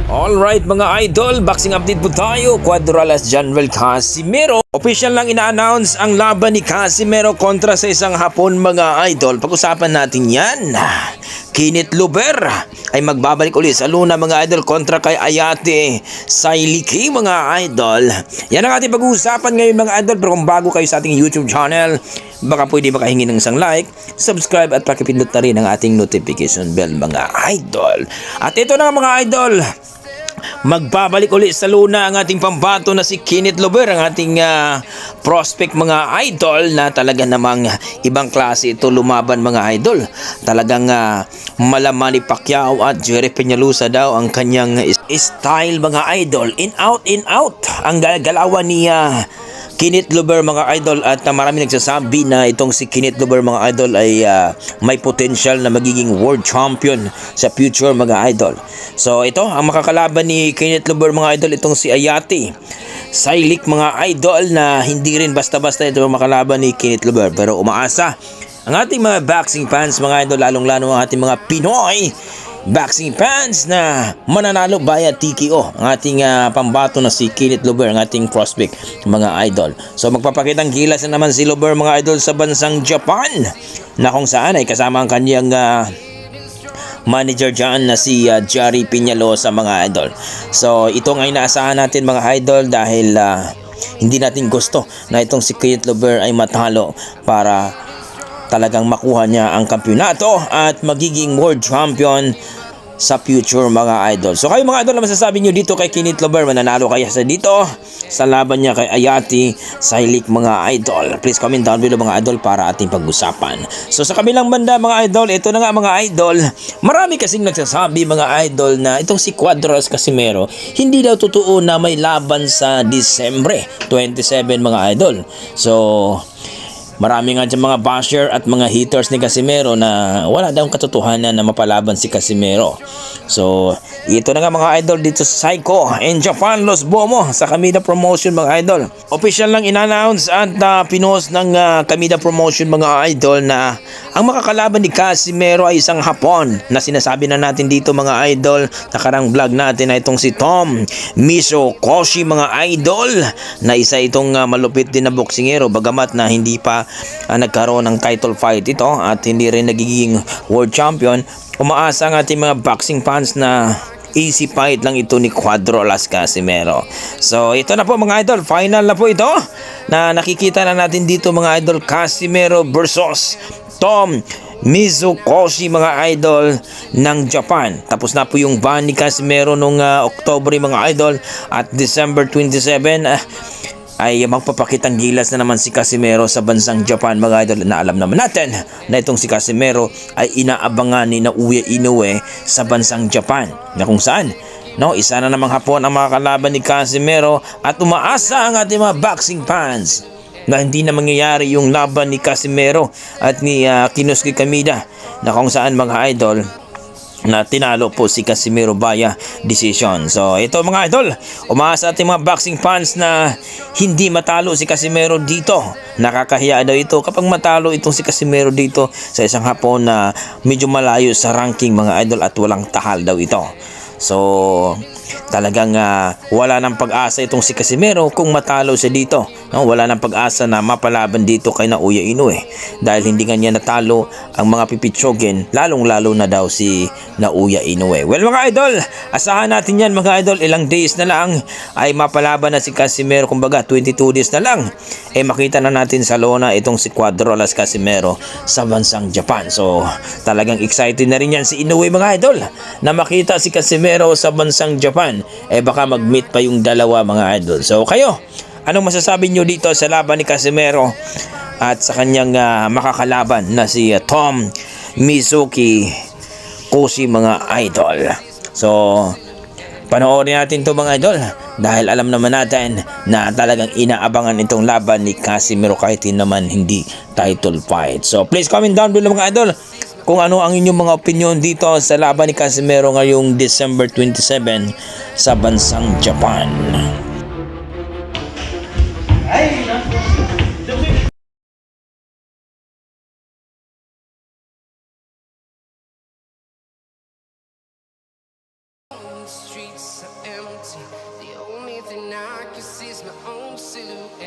Alright mga idol, boxing update po tayo. Cuadralas General Casimero. Official lang ina-announce ang laban ni Casimero kontra sa isang Hapon mga idol. Pag-usapan natin yan. Kenneth Luber ay magbabalik ulit sa Luna mga idol kontra kay Ayate Sailiki mga idol. Yan ang ating pag-uusapan ngayon mga idol. Pero kung bago kayo sa ating YouTube channel, baka pwede makahingi ng isang like, subscribe at pakipindot na rin ang ating notification bell mga idol. At ito na mga idol, magbabalik ulit sa Luna ang ating pambato na si Kenneth Luber, ang ating prospect mga idol na talaga namang ibang klase ito lumaban mga idol. Talagang malaman ni Pacquiao at Jerry Peñalosa daw ang kanyang style mga idol. In out ang galawan ni Kenneth Luber mga idol, at marami nagsasabi na itong si Kenneth Luber mga idol ay may potential na magiging world champion sa future mga idol. So ito ang makakalaban ni Kenneth Luber mga idol, itong si Ayate Sailiki mga idol, na hindi rin basta-basta ito makalaban ni Kenneth Luber. Pero umaasa ang ating mga boxing fans mga idol, lalong-lalo ang ating mga Pinoy boxing fans na mananalo via TKO ang ating pambato na si Kenneth Luber, ang ating prospect mga idol. So magpapakitang gilas na naman si Luber mga idol sa bansang Japan, na kung saan ay kasama ang kanyang manager dyan na si Jerry Peñalosa mga idol. So ito nga inaasahan natin mga idol, dahil hindi natin gusto na itong si Kenneth Luber ay matalo para talagang makuha niya ang kampyonato at magiging world champion sa future mga idol. So kayo mga idol, na masasabi nyo dito kay Kenneth Luber? Mananalo kaya sa dito sa laban niya kay Ayate Sailiki mga idol? Please comment down below mga idol para ating pag-usapan. So sa kabilang banda mga idol, ito na nga mga idol, marami kasing nagsasabi mga idol na itong si Cuadralas Casimero hindi daw totoo na may laban sa Disyembre 27 mga idol. So marami nga dyan mga basher at mga haters ni Casimero na wala daw katotohanan na mapalaban si Casimero. So ito na nga mga idol dito sa Psycho in Japan, Los Bomo sa Kamida Promotion mga idol. Official lang in-announce at pinost ng Kamida Promotion mga idol na ang makakalaban ni Casimero ay isang Hapon na sinasabi na natin dito mga idol, nakarang vlog natin na itong si Tom Misokoshi mga idol, na isa itong malupit din na boksingero, bagamat na hindi pa nagkaroon ng title fight ito at hindi rin nagiging world champion. Umaasa ang ating mga boxing fans na easy fight lang ito ni Cuadralas Casimero. So ito na po mga idol, final na po ito na nakikita na natin dito mga idol, Casimero versus Tom Misokoshi mga idol ng Japan. Tapos na po yung ban ni Casimero nung October mga idol, at December 27 ay magpapakitang gilas na naman si Casimero sa bansang Japan mga idol, na alam naman natin na itong si Casimero ay inaabangan ni Naoya Inoue sa bansang Japan, na kung saan isa na namang Hapon ang makakalaban ni Casimero, at umaasa ang ating mga boxing fans na hindi na mangyayari yung laban ni Casimero at ni Kinosuke Kamida, na kung saan mga idol na tinalo po si Casimero via decision. So ito mga idol, umaasa ating mga boxing fans na hindi matalo si Casimero dito. Nakakahiya daw ito kapag matalo itong si Casimero dito sa isang Hapon na medyo malayo sa ranking mga idol, at walang tahal daw ito. So talagang wala nang pag-asa itong si Casimero kung matalo siya dito. Wala nang pag-asa na mapalaban dito kay Naoya Inoue, dahil hindi nga niya natalo ang mga pipitsogin, lalong-lalo na daw si Naoya Inoue. Well mga idol, asahan natin yan mga idol, ilang days na lang ay mapalaban na si Casimero. Kumbaga 22 days na lang makita na natin sa Lona itong si Cuadralas Casimero sa bansang Japan. So talagang excited na rin yan si Inoue mga idol na makita si Casimero sa bansang Japan. Baka mag-meet pa yung dalawa mga idol. So kayo, anong masasabi nyo dito sa laban ni Casimero at sa kanyang makakalaban na si Tom Misokoshi mga idol? So panoorin natin to mga idol, dahil alam naman natin na talagang inaabangan itong laban ni Casimero kahit naman hindi title fight. So please comment down below mga idol kung ano ang inyong mga opinion dito sa laban ni Casimero ngayong December 27 sa bansang Japan. Streets The only thing I can see is my own silhouette.